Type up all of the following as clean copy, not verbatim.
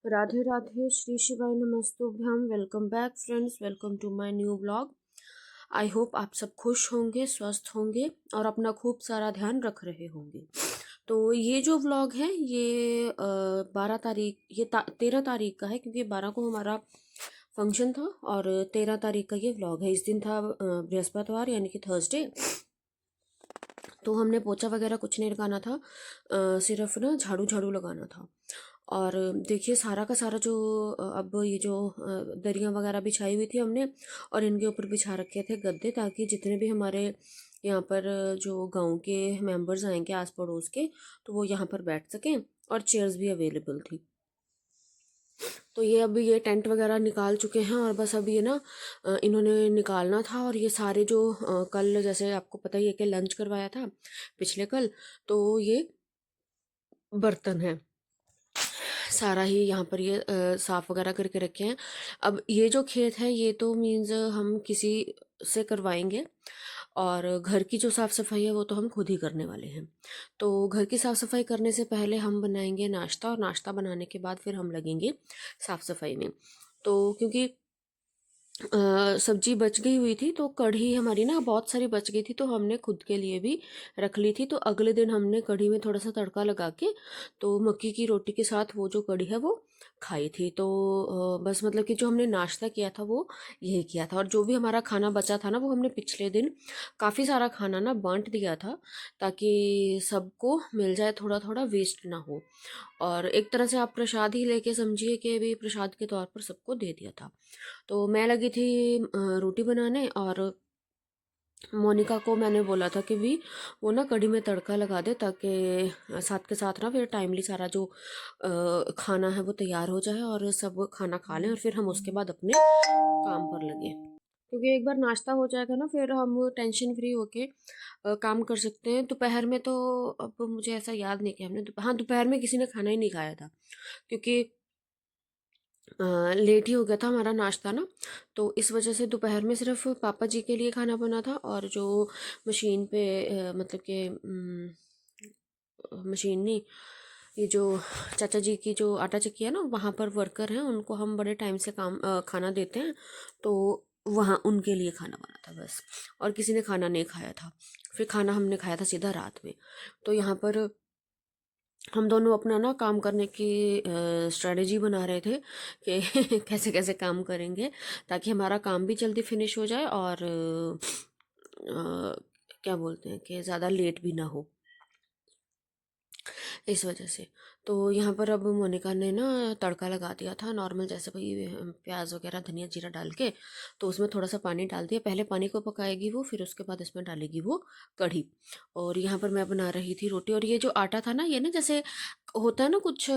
राधे राधे, श्री शिवाय नमस्तुभ्यम। Welcome back friends, welcome to my new blog. I hope आप सब खुश होंगे, स्वस्थ होंगे और अपना खूब सारा ध्यान रख रहे होंगे। तो ये जो व्लॉग है ये 12 तारीख, ये 13 तारीख का है, क्योंकि 12 को हमारा फंक्शन था और 13 तारीख का ये व्लॉग है। इस दिन था बृहस्पतिवार यानी कि थर्सडे। तो हमने पोछा वगैरह कुछ नहीं लगाना था, सिर्फ ना झाड़ू झाड़ू लगाना था। और देखिए सारा का सारा जो अब ये जो दरियाँ वगैरह बिछाई हुई थी हमने, और इनके ऊपर बिछा रखे थे गद्दे, ताकि जितने भी हमारे यहाँ पर जो गांव के मेंबर्स आएंगे आस पड़ोस के, तो वो यहाँ पर बैठ सकें। और चेयर्स भी अवेलेबल थी। तो ये अभी ये टेंट वगैरह निकाल चुके हैं और बस अभी ये ना इन्होंने निकालना था। और ये सारे जो कल जैसे आपको पता ही है कि लंच करवाया था पिछले कल, तो ये बर्तन है सारा ही यहाँ पर ये साफ वगैरह करके रखे हैं। अब ये जो खेत है ये तो मीन्स हम किसी से करवाएंगे, और घर की जो साफ़ सफाई है वो तो हम खुद ही करने वाले हैं। तो घर की साफ़ सफाई करने से पहले हम बनाएंगे नाश्ता, और नाश्ता बनाने के बाद फिर हम लगेंगे साफ़ सफाई में। तो क्योंकि सब्जी बच गई हुई थी, तो कढ़ी हमारी ना बहुत सारी बच गई थी, तो हमने खुद के लिए भी रख ली थी। तो अगले दिन हमने कढ़ी में थोड़ा सा तड़का लगा के, तो मक्की की रोटी के साथ वो जो कढ़ी है वो खाई थी। तो बस मतलब कि जो हमने नाश्ता किया था वो यही किया था। और जो भी हमारा खाना बचा था ना, वो हमने पिछले दिन काफ़ी सारा खाना ना बांट दिया था, ताकि सबको मिल जाए, थोड़ा थोड़ा वेस्ट ना हो। और एक तरह से आप प्रसाद ही लेके समझिए कि भी प्रसाद के तौर पर सबको दे दिया था। तो मैं लगी थी रोटी बनाने, और मोनिका को मैंने बोला था कि भी वो ना कढ़ी में तड़का लगा दे, ताकि साथ के साथ ना फिर टाइमली सारा जो खाना है वो तैयार हो जाए और सब खाना खा लें, और फिर हम उसके बाद अपने काम पर लगे। क्योंकि एक बार नाश्ता हो जाएगा ना, फिर हम टेंशन फ्री होके काम कर सकते हैं। दोपहर में तो अब मुझे ऐसा याद नहीं कि हमने हाँ, दोपहर में किसी ने खाना ही नहीं खाया था, क्योंकि लेट ही हो गया था हमारा नाश्ता ना। तो इस वजह से दोपहर में सिर्फ पापा जी के लिए खाना बना था, और जो मशीन पे मतलब कि मशीन नहीं, ये जो चाचा जी की जो आटा चक्की है ना, वहाँ पर वर्कर हैं, उनको हम बड़े टाइम से खाना देते हैं। तो वहाँ उनके लिए खाना बना था बस, और किसी ने खाना नहीं खाया था। फिर खाना हमने खाया था सीधा रात में। तो यहाँ पर हम दोनों अपना ना काम करने की स्ट्रेटजी बना रहे थे कि कैसे कैसे काम करेंगे, ताकि हमारा काम भी जल्दी फिनिश हो जाए, और क्या बोलते हैं कि ज़्यादा लेट भी ना हो, इस वजह से। तो यहाँ पर अब मोनिका ने ना तड़का लगा दिया था नॉर्मल, जैसे भाई प्याज वगैरह धनिया जीरा डाल के। तो उसमें थोड़ा सा पानी डाल दिया, पहले पानी को पकाएगी वो, फिर उसके बाद इसमें डालेगी वो कढ़ी। और यहाँ पर मैं बना रही थी रोटी। और ये जो आटा था ना, ये ना जैसे होता है ना कुछ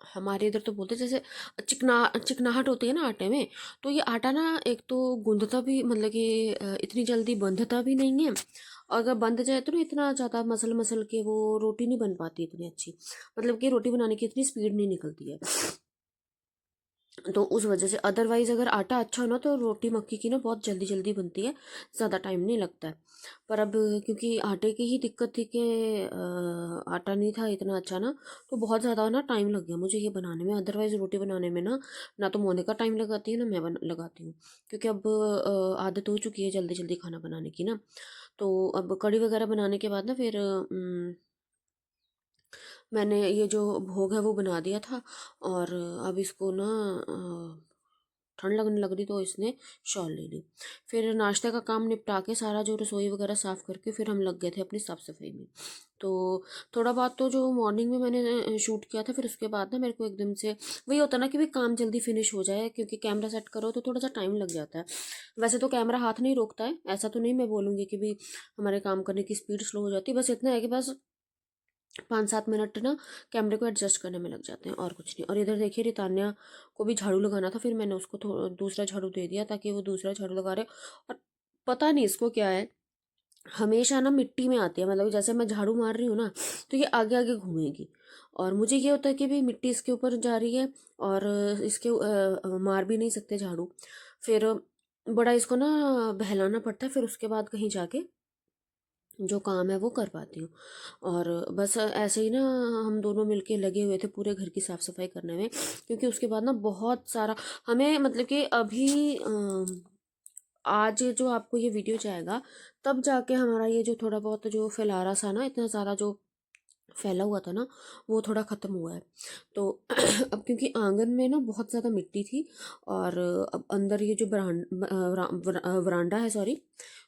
हमारे इधर तो बोलते हैं जैसे चिकनाहट होती है ना आटे में। तो ये आटा ना एक तो गूंदता भी, मतलब कि इतनी जल्दी बंधता भी नहीं है, और अगर बंध जाए तो ना इतना ज़्यादा मसल मसल के वो रोटी नहीं बन पाती इतनी अच्छी, मतलब कि रोटी बनाने की इतनी स्पीड नहीं निकलती है। तो उस वजह से अदरवाइज अगर आटा अच्छा हो ना, तो रोटी मक्की की ना बहुत जल्दी जल्दी बनती है, ज़्यादा टाइम नहीं लगता है। पर अब क्योंकि आटे की ही दिक्कत थी कि आटा नहीं था इतना अच्छा ना, तो बहुत ज़्यादा ना टाइम लग गया मुझे ये बनाने में। अदरवाइज रोटी बनाने में ना, ना तो मोनिका टाइम लगाती है ना मैं लगाती हूँ, क्योंकि अब आदत हो चुकी है जल्दी जल्दी खाना बनाने की ना। तो अब कढ़ी वगैरह बनाने के बाद ना फिर मैंने ये जो भोग है वो बना दिया था। और अब इसको ना ठंड लगने लग रही, तो इसने शॉल ले ली। फिर नाश्ते का काम निपटा के सारा जो रसोई वगैरह साफ़ करके फिर हम लग गए थे अपनी साफ़ सफाई में। तो थोड़ा बहुत तो जो मॉर्निंग में मैंने शूट किया था, फिर उसके बाद ना मेरे को एकदम से वही होता ना कि भाई काम जल्दी फिनिश हो जाए, क्योंकि कैमरा सेट करो तो थोड़ा सा टाइम लग जाता है। वैसे तो कैमरा हाथ नहीं रोकता है, ऐसा तो नहीं मैं बोलूँगी कि भी हमारे काम करने की स्पीड स्लो हो जाती है। बस इतना है कि बस 5-7 मिनट ना कैमरे को एडजस्ट करने में लग जाते हैं, और कुछ नहीं। और इधर देखिए रितान्या को भी झाड़ू लगाना था, फिर मैंने उसको दूसरा झाड़ू दे दिया, ताकि वो दूसरा झाड़ू लगा रहे। और पता नहीं इसको क्या है, हमेशा ना मिट्टी में आती है, मतलब जैसे मैं झाड़ू मार रही हूँ ना, तो ये आगे आगे घूमेगी। और मुझे ये होता है कि भी मिट्टी इसके ऊपर जा रही है, और इसके मार भी नहीं सकते झाड़ू। फिर बड़ा इसको ना बहलाना पड़ता है, फिर उसके बाद कहीं जाके जो काम है वो कर पाती हूँ। और बस ऐसे ही ना हम दोनों मिलके लगे हुए थे पूरे घर की साफ़ सफाई करने में, क्योंकि उसके बाद ना बहुत सारा हमें मतलब कि अभी आज जो आपको ये वीडियो जाएगा तब जाके हमारा ये जो थोड़ा बहुत जो फैलारा सा ना, इतना ज़्यादा जो फैला हुआ था ना, वो थोड़ा ख़त्म हुआ है। तो अब क्योंकि आंगन में ना बहुत ज़्यादा मिट्टी थी, और अब अंदर ये जो वरांडा है, सॉरी,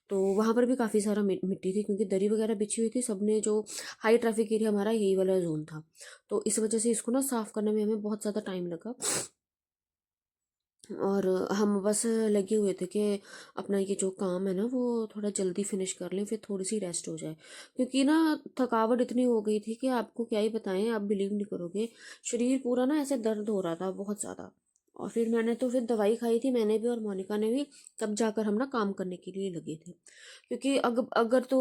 तो वहाँ पर भी काफ़ी सारा मिट्टी थी, क्योंकि दरी वगैरह बिछी हुई थी सबने। जो हाई ट्रैफिक एरिया हमारा यही वाला जोन था, तो इस वजह से इसको ना साफ़ करने में हमें बहुत ज़्यादा टाइम लगा। और हम बस लगे हुए थे कि अपना ये जो काम है ना वो थोड़ा जल्दी फिनिश कर लें, फिर थोड़ी सी रेस्ट हो जाए, क्योंकि ना थकावट इतनी हो गई थी कि आपको क्या ही बताएं, आप बिलीव नहीं करोगे, शरीर पूरा ना ऐसे दर्द हो रहा था बहुत ज़्यादा। और फिर मैंने तो फिर दवाई खाई थी, मैंने भी और मोनिका ने भी, तब जाकर हम ना काम करने के लिए लगे थे। क्योंकि अगर तो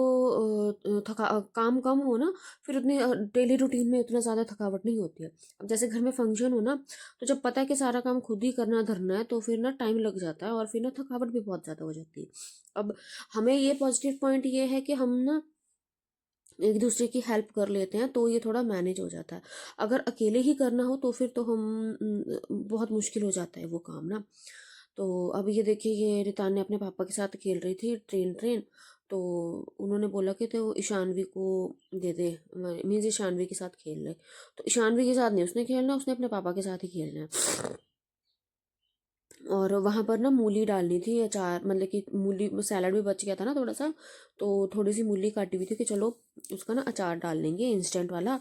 काम कम हो ना, फिर उतनी डेली रूटीन में उतना ज़्यादा थकावट नहीं होती है। अब जैसे घर में फंक्शन हो ना, तो जब पता है कि सारा काम खुद ही करना धरना है, तो फिर ना टाइम लग जाता है, और फिर ना थकावट भी बहुत ज़्यादा हो जाती है। अब हमें ये पॉजिटिव पॉइंट ये है कि हम ना एक दूसरे की हेल्प कर लेते हैं, तो ये थोड़ा मैनेज हो जाता है। अगर अकेले ही करना हो तो फिर तो हम बहुत मुश्किल हो जाता है वो काम ना। तो अब ये देखिए, ये रितान ने अपने पापा के साथ खेल रही थी ट्रेन ट्रेन, तो उन्होंने बोला कि तो ईशानवी को दे दे, मीन्स ईशानवी के साथ खेल ले। तो ईशानवी के साथ नहीं उसने खेलना, उसने अपने पापा के साथ ही खेलना है। और वहाँ पर ना मूली डालनी थी, अचार, मतलब कि मूली सैलड भी बच गया था ना थोड़ा सा, तो थोड़ी सी मूली काटी हुई थी कि चलो उसका ना अचार डाल लेंगे इंस्टेंट वाला,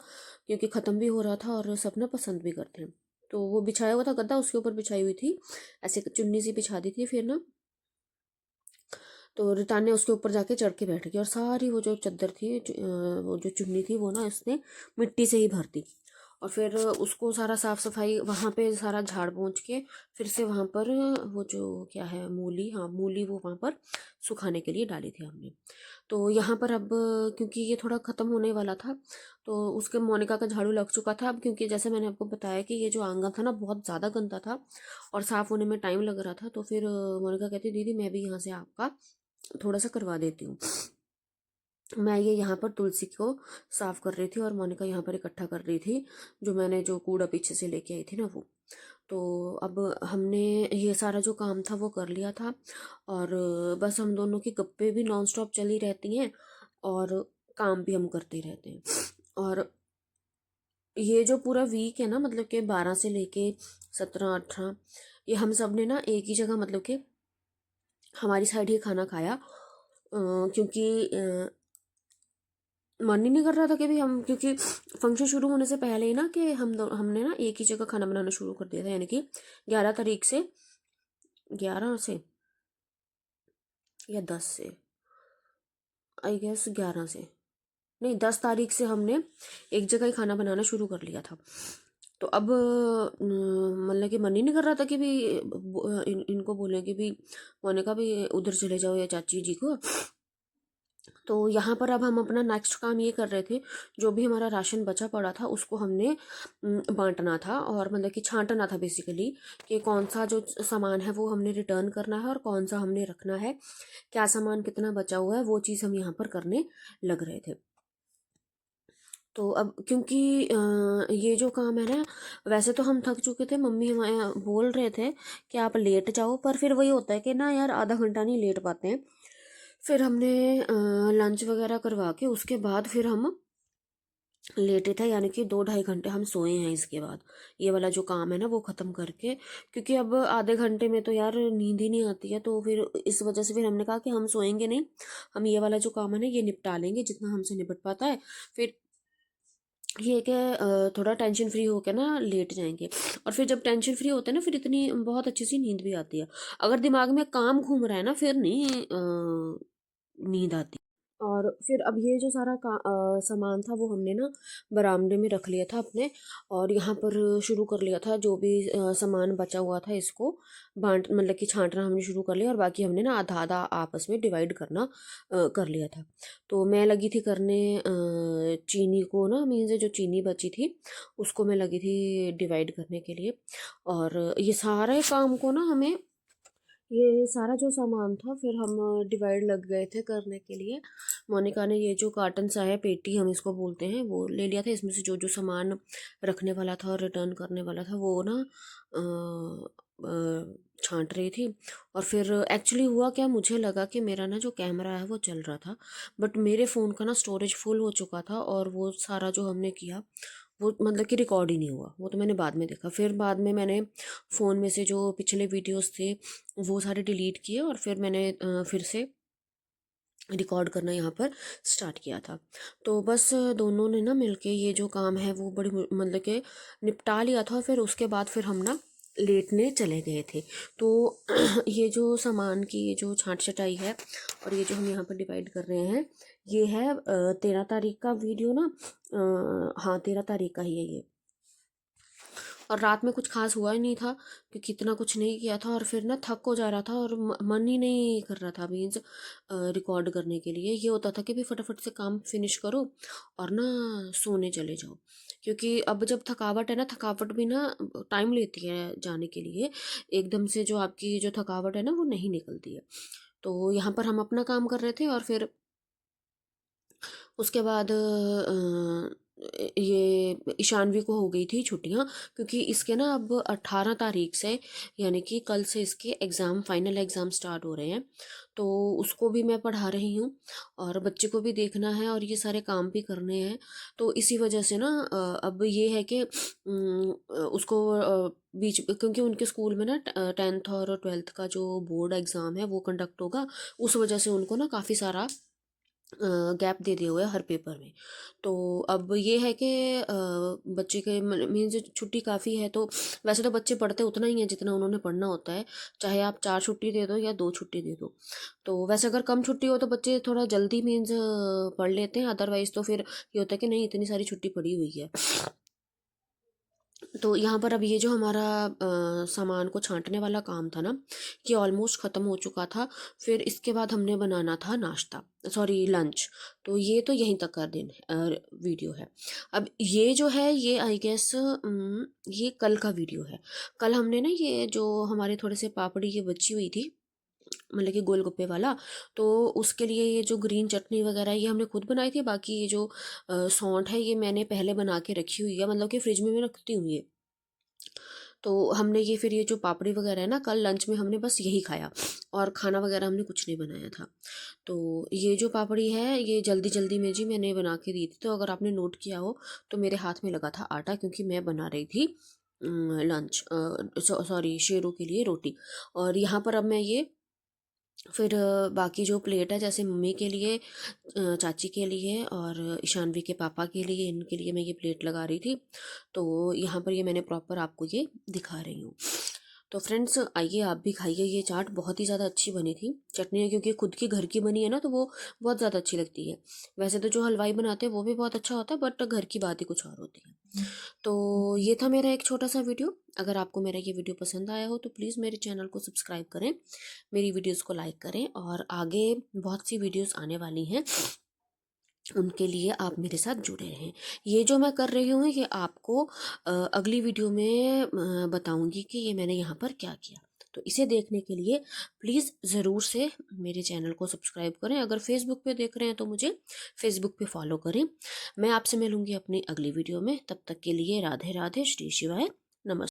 क्योंकि ख़त्म भी हो रहा था और सब ना पसंद भी करते हैं। तो वो बिछाया हुआ था गद्दा, उसके ऊपर बिछाई हुई थी, ऐसे चुन्नी सी बिछा दी थी। फिर ना तो रितान ने उसके ऊपर जाके चढ़ के बैठ गया, और सारी वो जो चादर थी, वो जो चुन्नी थी, वो ना उसने मिट्टी से ही भर दी। और फिर उसको सारा साफ सफाई वहाँ पे सारा झाड़ पोंछ के, फिर से वहाँ पर वो जो क्या है, मूली, हाँ मूली, वो वहाँ पर सुखाने के लिए डाली थी हमने। तो यहाँ पर अब क्योंकि ये थोड़ा ख़त्म होने वाला था, तो उसके मोनिका का झाड़ू लग चुका था। अब क्योंकि जैसे मैंने आपको बताया कि ये जो आंगन था ना बहुत ज़्यादा गंदा था, और साफ़ होने में टाइम लग रहा था, तो फिर मोनिका कहती दीदी मैं भी यहाँ से आपका थोड़ा सा करवा देती हूँ। मैं ये यहाँ पर तुलसी को साफ कर रही थी, और मोनिका यहाँ पर इकट्ठा कर रही थी जो मैंने जो कूड़ा पीछे से लेके आई थी ना वो। तो अब हमने ये सारा जो काम था वो कर लिया था, और बस हम दोनों की गप्पे भी नॉन स्टॉप चली रहती हैं, और काम भी हम करते रहते हैं। और ये जो पूरा वीक है ना, मतलब कि 12 से लेके 17 18, ये हम सब ने ना एक ही जगह, मतलब कि हमारी साइड ही खाना खाया, क्योंकि मन ही नहीं कर रहा था कि भी हम, क्योंकि फंक्शन शुरू होने से पहले ही ना कि हमने ना एक ही जगह खाना बनाना शुरू कर दिया था, यानी कि 11 तारीख से, 11 से या 10 से, आई गेस 11 से, नहीं 10 तारीख से हमने एक जगह ही खाना बनाना शुरू कर लिया था। तो अब मतलब कि मन ही नहीं कर रहा था कि भी इनको बोले कि भी मोनिका भी उधर चले जाओ या चाची जी को। तो यहाँ पर अब हम अपना नेक्स्ट काम ये कर रहे थे, जो भी हमारा राशन बचा पड़ा था उसको हमने बांटना था, और मतलब कि छांटना था बेसिकली, कि कौन सा जो सामान है वो हमने रिटर्न करना है और कौन सा हमने रखना है, क्या सामान कितना बचा हुआ है, वो चीज़ हम यहाँ पर करने लग रहे थे। तो अब क्योंकि ये जो काम है ना, वैसे तो हम थक चुके थे, मम्मी हमारे बोल रहे थे कि आप लेट जाओ, पर फिर वही होता है कि ना यार आधा घंटा नहीं लेट पाते हैं। फिर हमने लंच वगैरह करवा के उसके बाद फिर हम लेटे थे, यानी कि 2 ढाई घंटे हम सोए हैं इसके बाद, ये वाला जो काम है ना वो ख़त्म करके। क्योंकि अब आधे घंटे में तो यार नींद ही नहीं आती है, तो फिर इस वजह से फिर हमने कहा कि हम सोएंगे नहीं, हम ये वाला जो काम है ना ये निपटा लेंगे जितना हमसे निपट पाता है। फिर ये है कि थोड़ा टेंशन फ्री होकर ना लेट जाएंगे, और फिर जब टेंशन फ्री होते हैं ना, फिर इतनी बहुत अच्छी सी नींद भी आती है। अगर दिमाग में काम घूम रहा है ना, फिर नहीं नींद आती। और फिर अब ये जो सारा सामान था वो हमने ना बरामदे में रख लिया था अपने, और यहाँ पर शुरू कर लिया था जो भी सामान बचा हुआ था इसको बांट, मतलब कि छांटना हमने शुरू कर लिया, और बाकी हमने ना आधा आधा आपस में डिवाइड करना कर लिया था। तो मैं लगी थी करने चीनी को ना, मीन्स जो चीनी बची थी उसको मैं लगी थी डिवाइड करने के लिए। और ये सारे काम को ना हमें, ये सारा जो सामान था फिर हम डिवाइड लग गए थे करने के लिए, मोनिका ने ये जो कार्टन सा है, पेटी हम इसको बोलते हैं, वो ले लिया था। इसमें से जो जो सामान रखने वाला था और रिटर्न करने वाला था वो ना छांट रही थी। और फिर एक्चुअली हुआ क्या, मुझे लगा कि मेरा ना जो कैमरा है वो चल रहा था, बट मेरे फ़ोन का ना स्टोरेज फुल हो चुका था और वो सारा जो हमने किया वो मतलब कि रिकॉर्ड ही नहीं हुआ। वो तो मैंने बाद में देखा। फिर बाद में मैंने फ़ोन में से जो पिछले वीडियोस थे वो सारे डिलीट किए और फिर मैंने फिर से रिकॉर्ड करना यहाँ पर स्टार्ट किया था। तो बस दोनों ने ना मिलके ये जो काम है वो बड़ी मतलब के निपटा लिया था। और फिर उसके बाद फिर हम ना लेटने चले गए थे। तो ये जो सामान की ये जो छांट छटाई है और ये जो हम यहाँ पर डिवाइड कर रहे हैं, ये है 13 तारीख का वीडियो ना। हाँ, 13 तारीख का ही है ये। और रात में कुछ खास हुआ ही नहीं था क्योंकि इतना कुछ नहीं किया था। और फिर ना थक हो जा रहा था और मन ही नहीं कर रहा था मीन्स रिकॉर्ड करने के लिए। ये होता था कि भी फटाफट से काम फिनिश करो और ना सोने चले जाओ। क्योंकि अब जब थकावट है ना, थकावट भी ना टाइम लेती है जाने के लिए। एकदम से जो आपकी जो थकावट है ना वो नहीं निकलती है। तो यहाँ पर हम अपना काम कर रहे थे और फिर उसके बाद ये ईशानवी को हो गई थी छुट्टियां, क्योंकि इसके ना अब 18 तारीख से यानी कि कल से इसके एग्ज़ाम, फाइनल एग्ज़ाम स्टार्ट हो रहे हैं। तो उसको भी मैं पढ़ा रही हूँ और बच्चे को भी देखना है और ये सारे काम भी करने हैं। तो इसी वजह से ना अब ये है कि उसको बीच, क्योंकि उनके स्कूल में ना 10th और 12th का जो बोर्ड एग्ज़ाम है वो कंडक्ट होगा। उस वजह से उनको ना काफ़ी सारा गैप दे दिए हुए हैं हर पेपर में। तो अब ये है कि बच्चे के मीन्स छुट्टी काफ़ी है। तो वैसे तो बच्चे पढ़ते उतना ही है जितना उन्होंने पढ़ना होता है, चाहे आप 4 छुट्टी दे दो या 2 छुट्टी दे दो। तो वैसे अगर कम छुट्टी हो तो बच्चे थोड़ा जल्दी मीन्स पढ़ लेते हैं, अदरवाइज़ तो फिर ये होता है कि नहीं इतनी सारी छुट्टी पड़ी हुई है। तो यहाँ पर अब ये जो हमारा सामान को छांटने वाला काम था ना, ये ऑलमोस्ट ख़त्म हो चुका था। फिर इसके बाद हमने बनाना था नाश्ता, सॉरी लंच। तो ये तो यहीं तक का दिन वीडियो है। अब ये जो है ये आई गेस ये कल का वीडियो है। कल हमने ना ये जो हमारे थोड़े से पापड़ी ये बची हुई थी, मतलब कि गोलगप्पे वाला, तो उसके लिए ये जो ग्रीन चटनी वगैरह ये हमने खुद बनाई थी। बाकी ये जो सौंठ है ये मैंने पहले बना के रखी हुई है, मतलब कि फ्रिज में मैं रखती हूँ ये। तो हमने ये फिर ये जो पापड़ी वगैरह है ना, कल लंच में हमने बस यही खाया और खाना वगैरह हमने कुछ नहीं बनाया था। तो ये जो पापड़ी है ये जल्दी जल्दी में जी मैंने बना के दी थी। तो अगर आपने नोट किया हो तो मेरे हाथ में लगा था आटा, क्योंकि मैं बना रही थी लंच, सॉरी शेरों के लिए रोटी। और यहाँ पर अब मैं ये फिर बाकी जो प्लेट है, जैसे मम्मी के लिए, चाची के लिए और ईशानवी के पापा के लिए, इनके लिए मैं ये प्लेट लगा रही थी। तो यहाँ पर ये मैंने प्रॉपर आपको ये दिखा रही हूँ। तो फ्रेंड्स आइए आप भी खाइए, ये चाट बहुत ही ज़्यादा अच्छी बनी थी। चटनी है क्योंकि खुद की घर की बनी है ना, तो वो बहुत ज़्यादा अच्छी लगती है। वैसे तो जो हलवाई बनाते हैं वो भी बहुत अच्छा होता है, बट घर की बात ही कुछ और होती है। तो ये था मेरा एक छोटा सा वीडियो। अगर आपको मेरा ये वीडियो पसंद आया हो तो प्लीज़ मेरे चैनल को सब्सक्राइब करें, मेरी वीडियोस को लाइक करें, और आगे बहुत सी वीडियोस आने वाली हैं, उनके लिए आप मेरे साथ जुड़े रहें। ये जो मैं कर रही हूँ ये आपको अगली वीडियो में बताऊंगी कि ये मैंने यहाँ पर क्या किया। तो इसे देखने के लिए प्लीज़ ज़रूर से मेरे चैनल को सब्सक्राइब करें। अगर फेसबुक पे देख रहे हैं तो मुझे फेसबुक पे फॉलो करें। मैं आपसे मिलूंगी अपनी अगली वीडियो में। तब तक के लिए राधे राधे, श्री शिवाय, नमस्ते।